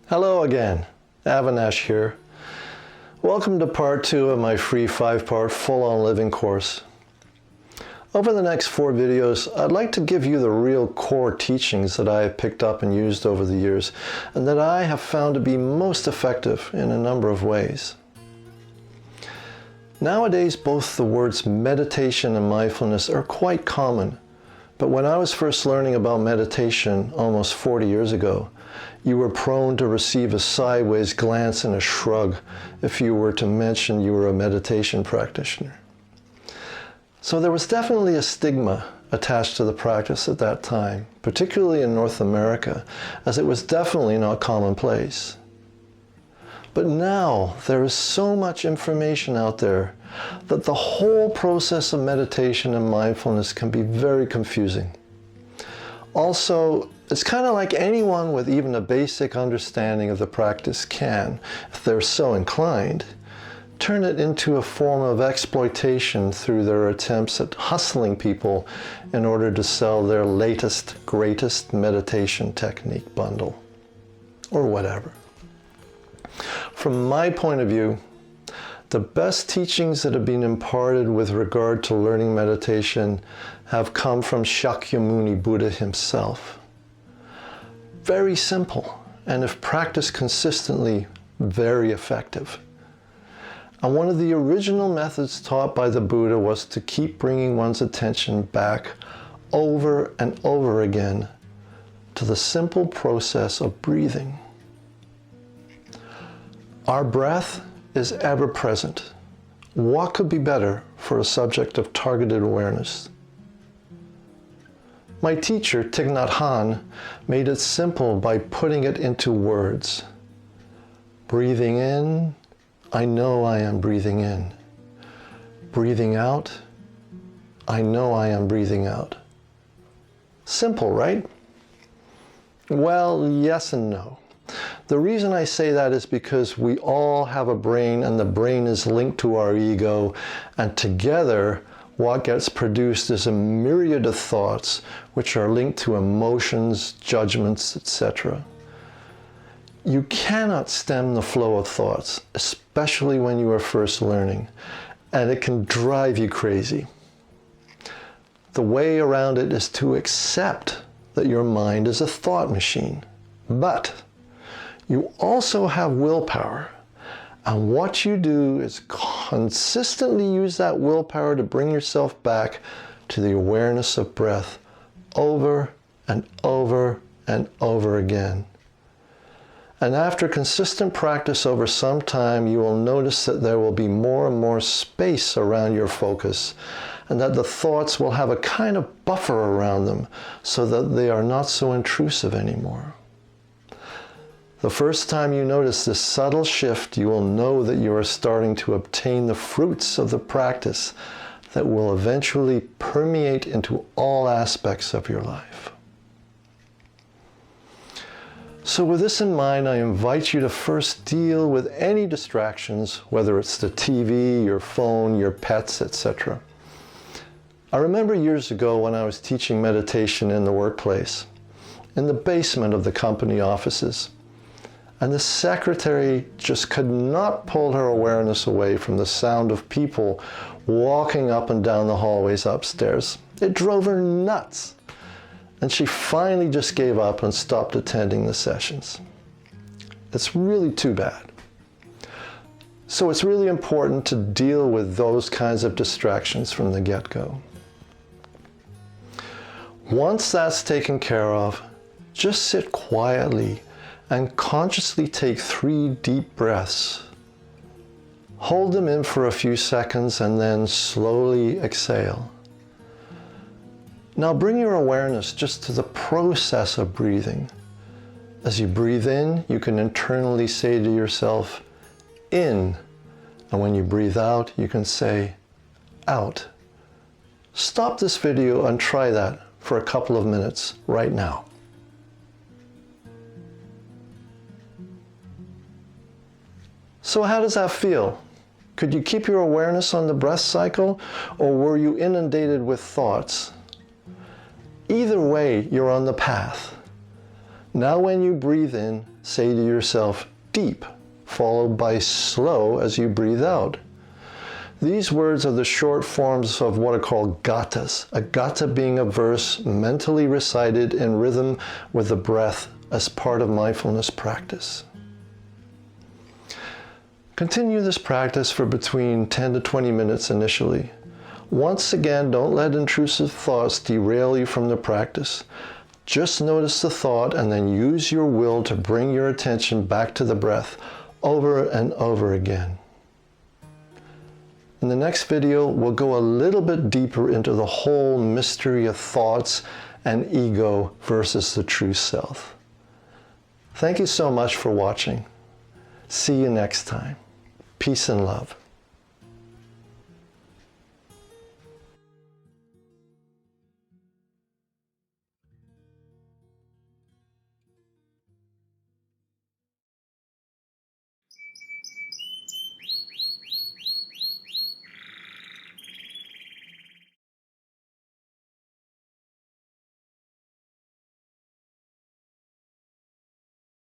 Hello again, Avinash here. Welcome to part 2 of my free 5-part full-on living course. Over the next 4 videos, I'd like to give you the real core teachings that I have picked up and used over the years, and that I have found to be most effective in a number of ways. Nowadays, both the words meditation and mindfulness are quite common, but when I was first learning about meditation almost 40 years ago, you were prone to receive a sideways glance and a shrug if you were to mention you were a meditation practitioner. So there was definitely a stigma attached to the practice at that time, particularly in North America, as it was definitely not commonplace. But now there is so much information out there that the whole process of meditation and mindfulness can be very confusing. Also, it's kind of like anyone with even a basic understanding of the practice can, if they're so inclined, turn it into a form of exploitation through their attempts at hustling people in order to sell their latest, greatest meditation technique bundle, or whatever. From my point of view, the best teachings that have been imparted with regard to learning meditation have come from Shakyamuni Buddha himself. Very simple, and if practiced consistently, very effective. And one of the original methods taught by the Buddha was to keep bringing one's attention back over and over again to the simple process of breathing. Our breath is ever present. What could be better for a subject of targeted awareness? My teacher, Thich Nhat Hanh, made it simple by putting it into words. Breathing in, I know I am breathing in. Breathing out, I know I am breathing out. Simple, right? Well, yes and no. The reason I say that is because we all have a brain, and the brain is linked to our ego, and together what gets produced is a myriad of thoughts which are linked to emotions, judgments, etc. You cannot stem the flow of thoughts, especially when you are first learning, and it can drive you crazy. The way around it is to accept that your mind is a thought machine, but you also have willpower. And what you do is consistently use that willpower to bring yourself back to the awareness of breath over and over and over again. And after consistent practice over some time, you will notice that there will be more and more space around your focus, and that the thoughts will have a kind of buffer around them so that they are not so intrusive anymore. The first time you notice this subtle shift, you will know that you are starting to obtain the fruits of the practice that will eventually permeate into all aspects of your life. So with this in mind, I invite you to first deal with any distractions, whether it's the TV, your phone, your pets, etc. I remember years ago when I was teaching meditation in the workplace, in the basement of the company offices, and the secretary just could not pull her awareness away from the sound of people walking up and down the hallways upstairs. It drove her nuts. And she finally just gave up and stopped attending the sessions. It's really too bad. So it's really important to deal with those kinds of distractions from the get-go. Once that's taken care of, just sit quietly and consciously take 3 deep breaths. Hold them in for a few seconds and then slowly exhale. Now bring your awareness just to the process of breathing. As you breathe in, you can internally say to yourself, in, and when you breathe out, you can say, out. Stop this video and try that for a couple of minutes right now. So how does that feel? Could you keep your awareness on the breath cycle, or were you inundated with thoughts? Either way, you're on the path. Now when you breathe in, say to yourself, deep, followed by slow as you breathe out. These words are the short forms of what are called gathas, a gatha being a verse mentally recited in rhythm with the breath as part of mindfulness practice. Continue this practice for between 10 to 20 minutes initially. Once again, don't let intrusive thoughts derail you from the practice. Just notice the thought and then use your will to bring your attention back to the breath over and over again. In the next video, we'll go a little bit deeper into the whole mystery of thoughts and ego versus the true self. Thank you so much for watching. See you next time. Peace and love.